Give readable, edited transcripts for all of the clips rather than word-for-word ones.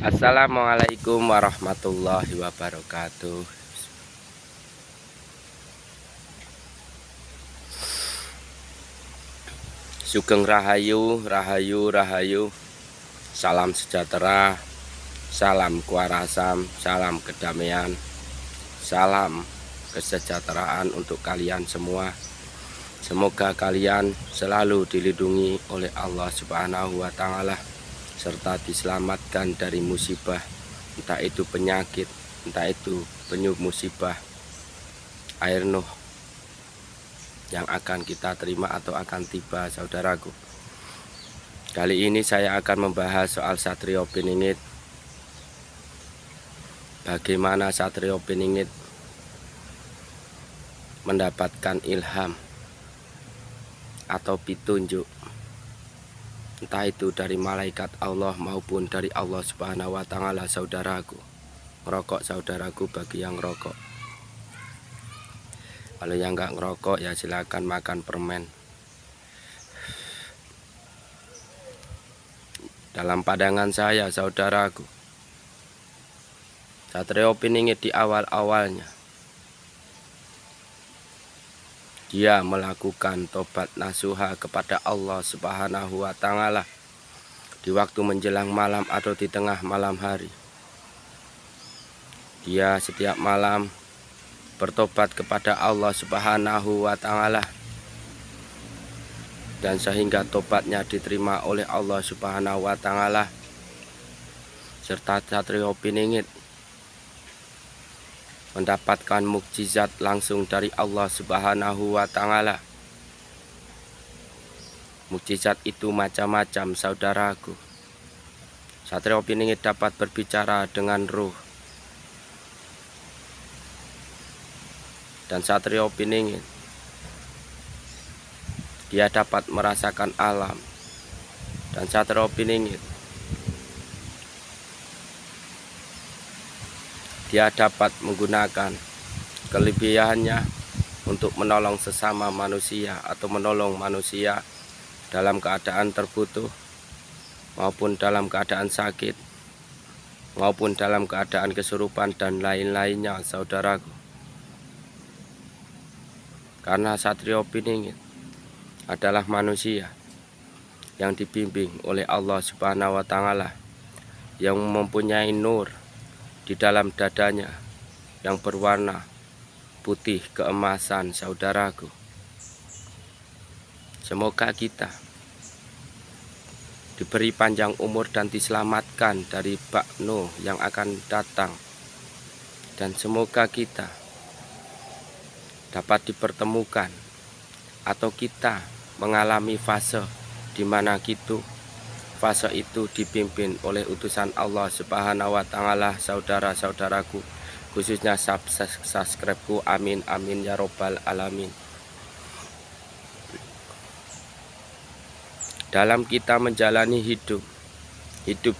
Assalamualaikum warahmatullahi wabarakatuh. Sugeng Rahayu, Rahayu, Rahayu. Salam sejahtera, salam kuarasam, salam kedamaian, salam kesejahteraan untuk kalian semua. Semoga kalian selalu dilindungi oleh Allah Subhanahu wa Ta'ala, serta diselamatkan dari musibah, entah itu penyakit, entah itu penyu musibah air Nuh yang akan kita terima atau akan tiba, saudaraku. Kali ini saya akan membahas soal Satrio Piningit. Bagaimana Satrio Piningit mendapatkan ilham atau petunjuk, entah itu dari malaikat Allah maupun dari Allah Subhanahu wa Ta'ala, saudaraku. Ngerokok, saudaraku, bagi yang ngerokok. Kalau yang nggak ngerokok ya silakan makan permen. Dalam pandangan saya, saudaraku, Satrio Piningit di awal-awalnya dia melakukan tobat nasuha kepada Allah Subhanahu wa Ta'ala di waktu menjelang malam atau di tengah malam hari. Dia setiap malam bertobat kepada Allah Subhanahu wa Ta'ala, dan sehingga tobatnya diterima oleh Allah Subhanahu wa Ta'ala, serta Satrio Piningit mendapatkan mukjizat langsung dari Allah Subhanahu wa Ta'ala. Mukjizat itu macam-macam, saudaraku. Satrio Piningit dapat berbicara dengan ruh, dan Satrio Piningit dia dapat merasakan alam, dan Satrio Piningit dia dapat menggunakan kelebihannya untuk menolong sesama manusia atau menolong manusia dalam keadaan terbutuh, maupun dalam keadaan sakit, maupun dalam keadaan kesurupan dan lain-lainnya, saudaraku. Karena Satrio Piningit adalah manusia yang dibimbing oleh Allah Subhanahu wa Ta'ala, yang mempunyai nur di dalam dadanya yang berwarna putih keemasan, saudaraku. Semoga kita diberi panjang umur dan diselamatkan dari bak Nuh yang akan datang, dan semoga kita dapat dipertemukan atau kita mengalami fase di mana fase itu dipimpin oleh utusan Allah Subhanahu wa Ta'ala, saudara-saudaraku, khususnya subscribe-ku. Amin amin ya robbal alamin. Dalam kita menjalani hidup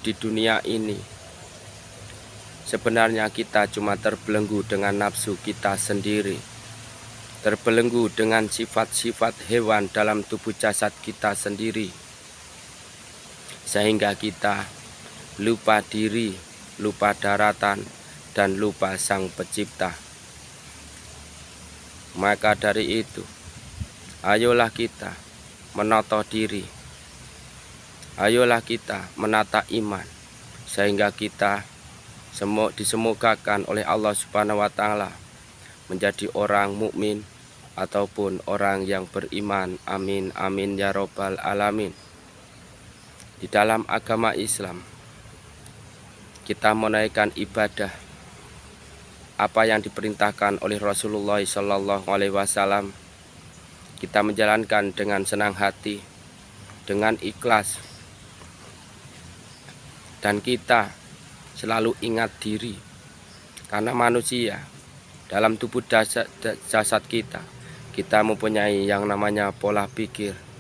di dunia ini, sebenarnya kita cuma terbelenggu dengan nafsu kita sendiri, terbelenggu dengan sifat-sifat hewan dalam tubuh jasad kita sendiri, sehingga kita lupa diri, lupa daratan, dan lupa Sang Pencipta. Maka dari itu, ayolah kita menata diri, ayolah kita menata iman, sehingga kita disemogakan oleh Allah Subhanahu wa Ta'ala menjadi orang mukmin ataupun orang yang beriman. Amin amin ya robbal alamin. Di dalam agama Islam, kita menaikkan ibadah apa yang diperintahkan oleh Rasulullah Shallallahu Alaihi Wasallam. Kita menjalankan dengan senang hati, dengan ikhlas, dan kita selalu ingat diri, karena manusia dalam tubuh jasad kita mempunyai yang namanya pola pikir.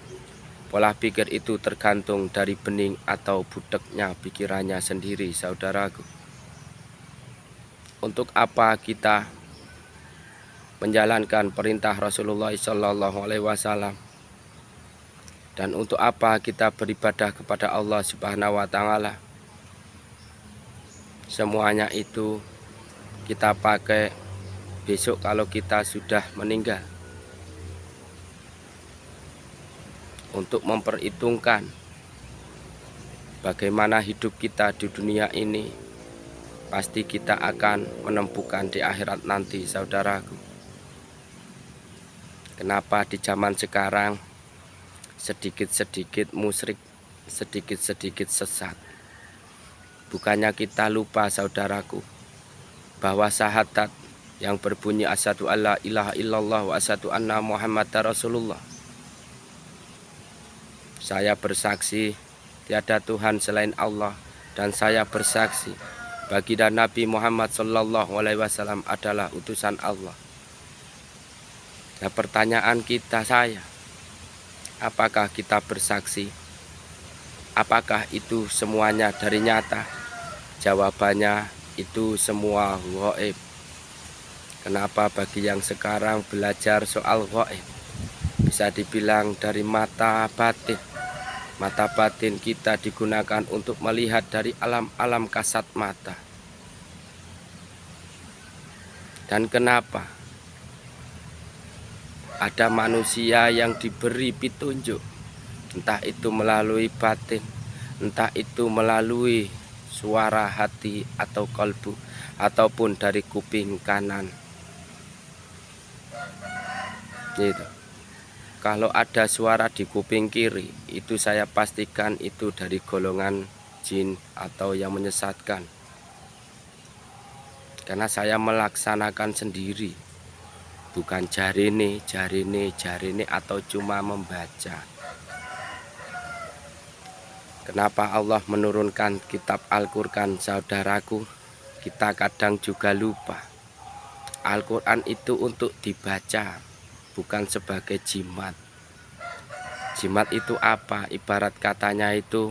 Pola pikir itu tergantung dari bening atau budeknya pikirannya sendiri, saudaraku. Untuk apa kita menjalankan perintah Rasulullah Shallallahu Alaihi Wasallam, dan untuk apa kita beribadah kepada Allah Subhanahu wa Ta'ala? semuanya itu kita pakai besok kalau kita sudah meninggal, untuk memperhitungkan bagaimana hidup kita di dunia ini. Pasti kita akan menemukan di akhirat nanti, saudaraku. Kenapa di zaman sekarang sedikit-sedikit musyrik, sedikit-sedikit sesat? Bukannya kita lupa, saudaraku, bahwa syahadat yang berbunyi asyhadu alla ilaha illallah wa asyhadu anna muhammadar rasulullah. Saya bersaksi tiada Tuhan selain Allah, dan saya bersaksi baginda Nabi Muhammad sallallahu alaihi wasallam adalah utusan Allah. Nah, pertanyaan kita apakah kita bersaksi? Apakah itu semuanya dari nyata? Jawabannya itu semua ghaib. Kenapa bagi yang sekarang belajar soal ghaib, bisa dibilang dari mata batin. Mata batin kita digunakan untuk melihat dari alam-alam kasat mata. Dan kenapa ada manusia yang diberi petunjuk, entah itu melalui batin, entah itu melalui suara hati atau kalbu, ataupun dari kuping kanan. Gitu. Kalau ada suara di kuping kiri, itu saya pastikan itu dari golongan jin atau yang menyesatkan. Karena saya melaksanakan sendiri, bukan jarine atau cuma membaca. Kenapa Allah menurunkan kitab Al-Quran, saudaraku? Kita kadang juga lupa. Al-Quran itu untuk dibaca, bukan sebagai jimat. Jimat itu apa? Ibarat katanya itu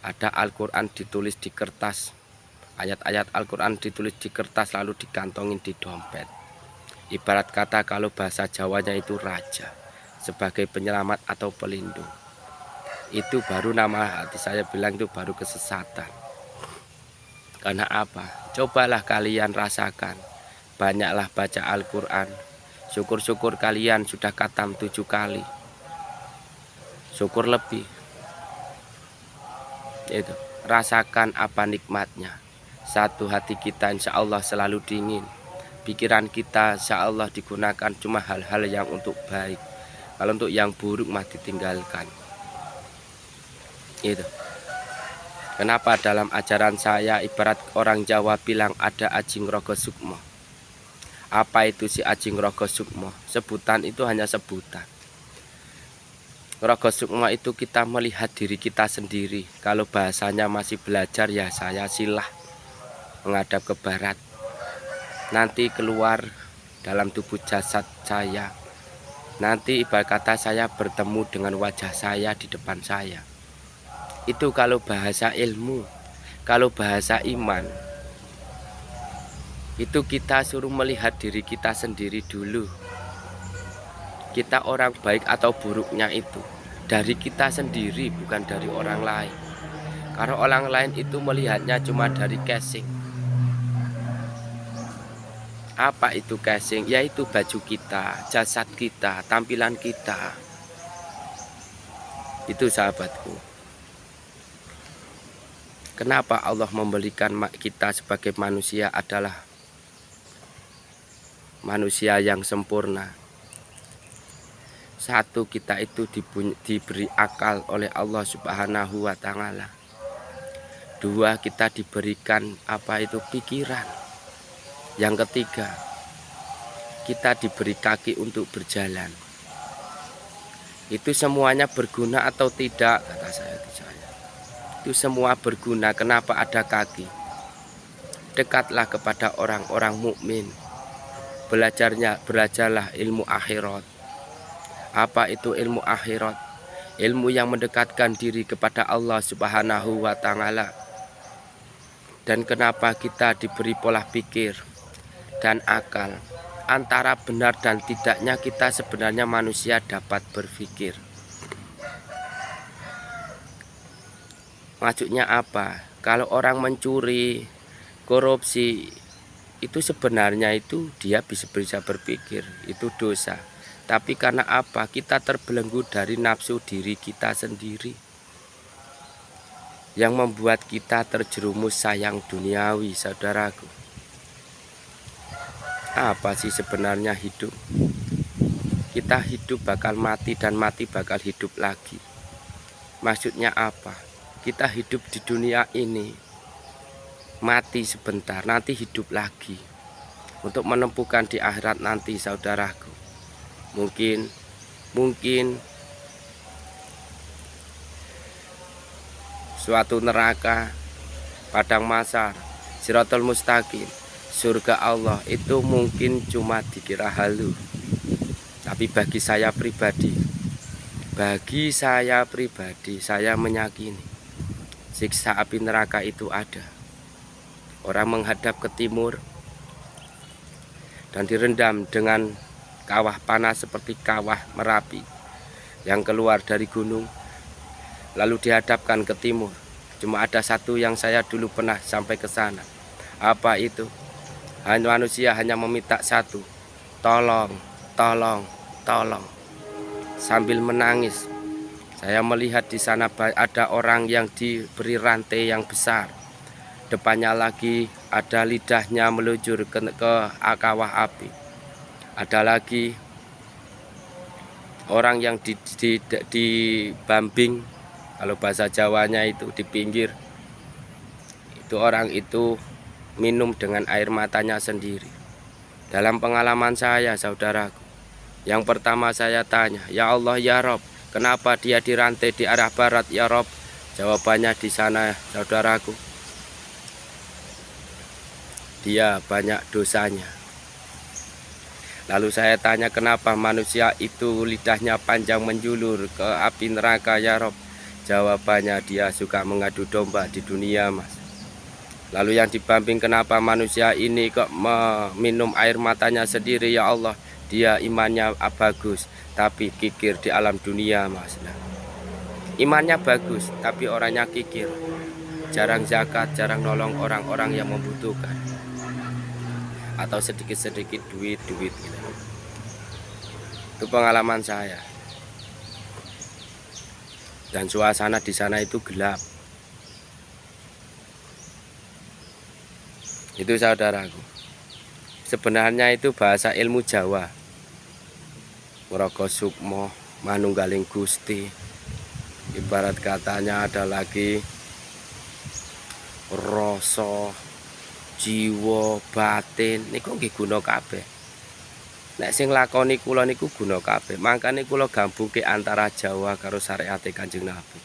ada Al-Quran ditulis di kertas, ayat-ayat Al-Quran ditulis di kertas lalu dikantongin di dompet. Ibarat kata kalau bahasa Jawanya itu raja, sebagai penyelamat atau pelindung. Itu baru nama hati saya bilang itu baru kesesatan. Karena apa? Cobalah kalian rasakan, banyaklah baca Al-Quran. Syukur-syukur kalian sudah khatam 7 kali. Syukur lebih. Itu, rasakan apa nikmatnya. Satu, hati kita insya Allah selalu dingin. Pikiran kita insya Allah digunakan cuma hal-hal yang untuk baik. Kalau untuk yang buruk mah ditinggalkan. Itu. Kenapa dalam ajaran saya ibarat orang Jawa bilang ada Ajing Rogo Sukmo. Apa itu si Ajing Rogo Sukmo? Sebutan itu hanya sebutan. Rogo Sukmo itu kita melihat diri kita sendiri. Kalau bahasanya masih belajar ya saya silah menghadap ke barat. Nanti keluar dalam tubuh jasad saya. Nanti ibarat kata saya bertemu dengan wajah saya di depan saya. Itu kalau bahasa ilmu. Kalau bahasa iman, itu kita suruh melihat diri kita sendiri dulu. Kita orang baik atau buruknya itu dari kita sendiri, bukan dari orang lain. Karena orang lain itu melihatnya cuma dari casing. Apa itu casing? Yaitu baju kita, jasad kita, tampilan kita. Itu sahabatku. Kenapa Allah memberikan kita sebagai manusia adalah manusia yang sempurna. Satu, kita itu diberi akal oleh Allah Subhanahu wa Ta'ala. Dua, kita diberikan apa itu pikiran. Yang ketiga, kita diberi kaki untuk berjalan. Itu semuanya berguna atau tidak? Kata saya. Itu semua berguna. Kenapa ada kaki? Dekatlah kepada orang-orang mukmin. Belajarlah ilmu akhirat. Apa itu ilmu akhirat? Ilmu yang mendekatkan diri kepada Allah Subhanahu wa Ta'ala. Dan kenapa kita diberi pola pikir dan akal? Antara benar dan tidaknya kita sebenarnya manusia dapat berpikir. Maksudnya apa? Kalau orang mencuri, korupsi itu sebenarnya itu dia bisa berpikir itu dosa. Tapi karena apa? Kita terbelenggu dari nafsu diri kita sendiri yang membuat kita terjerumus sayang duniawi, saudaraku. Apa sih sebenarnya hidup? Kita hidup bakal mati dan mati bakal hidup lagi. Maksudnya apa? Kita hidup di dunia ini, mati sebentar, nanti hidup lagi untuk menempuhkan di akhirat nanti, saudaraku. Mungkin suatu neraka, padang mahsyar, Shirathul Mustaqim, surga Allah itu mungkin cuma dikira halu. Tapi bagi saya pribadi, saya meyakini siksa api neraka itu ada. Orang menghadap ke timur dan direndam dengan kawah panas seperti kawah Merapi yang keluar dari gunung, lalu dihadapkan ke timur. Cuma ada satu yang saya dulu pernah sampai ke sana. Apa itu? Manusia hanya meminta satu, tolong, tolong, tolong. Sambil menangis, saya melihat di sana ada orang yang diberi rantai yang besar. Depannya lagi ada lidahnya meluncur ke kawah api. Ada lagi orang yang dibambing, kalau bahasa Jawanya itu di pinggir. Itu orang itu minum dengan air matanya sendiri. Dalam pengalaman saya, saudaraku, yang pertama saya tanya, ya Allah, ya Rob, kenapa dia dirantai di arah barat, ya Rob? Jawabannya di sana, saudaraku, dia banyak dosanya. Lalu saya tanya, kenapa manusia itu lidahnya panjang menjulur ke api neraka, ya Rob? Jawabannya, dia suka mengadu domba di dunia, Mas. Lalu yang dibambing, kenapa manusia ini kok meminum air matanya sendiri, ya Allah? Dia imannya bagus, tapi kikir di alam dunia, Mas. Nah, imannya bagus, tapi orangnya kikir, jarang zakat, jarang nolong orang-orang yang membutuhkan, atau sedikit-sedikit duit gitu. Itu pengalaman saya. Dan suasana di sana itu gelap. Itu, saudaraku. Sebenarnya itu bahasa ilmu Jawa. Muraga Sukmo, Manunggaling Gusti. Ibarat katanya ada lagi rasa, jiwa, batin niku nggih guna kabeh. Nek sing lakoni kula niku guna kabeh. Mangkane kula gabungke antara Jawa karo syariate Kanjeng Nabi.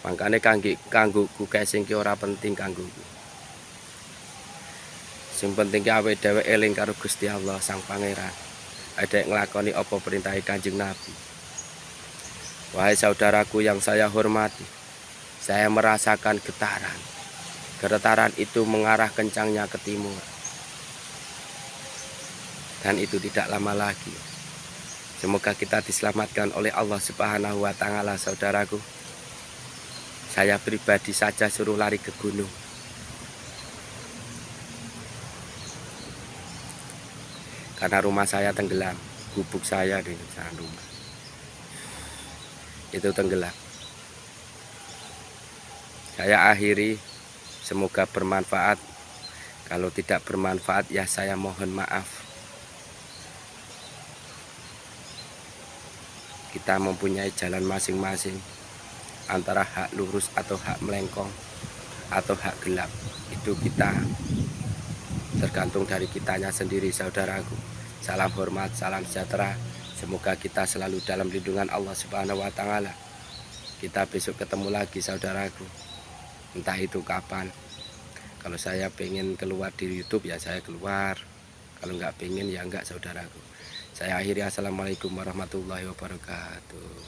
Mangkane kanggoku kae sing ki ora penting kanggoku. Sing penting ki awake dhewe eling karo Gusti Allah Sang Pangeran. Adek nglakoni apa perintahe Kanjeng Nabi. Wahai saudaraku yang saya hormati, saya merasakan getaran. Getaran itu mengarah kencangnya ke timur. Dan itu tidak lama lagi. Semoga kita diselamatkan oleh Allah Subhanahu wa Ta'ala, saudaraku. Saya pribadi saja suruh lari ke gunung. Karena rumah saya tenggelam, gubuk saya di sana rumah itu tenggelam. Saya akhiri, semoga bermanfaat. Kalau tidak bermanfaat, ya saya mohon maaf. Kita mempunyai jalan masing-masing, antara hak lurus atau hak melengkong atau hak gelap. Itu kita tergantung dari kitanya sendiri, saudaraku. Salam hormat, salam sejahtera. Semoga kita selalu dalam lindungan Allah Subhanahu wa Ta'ala. Kita besok ketemu lagi, saudaraku. Entah itu kapan. Kalau saya pengen keluar di YouTube, ya saya keluar. Kalau nggak pengen, ya enggak, saudaraku. Saya akhiri, assalamualaikum warahmatullahi wabarakatuh.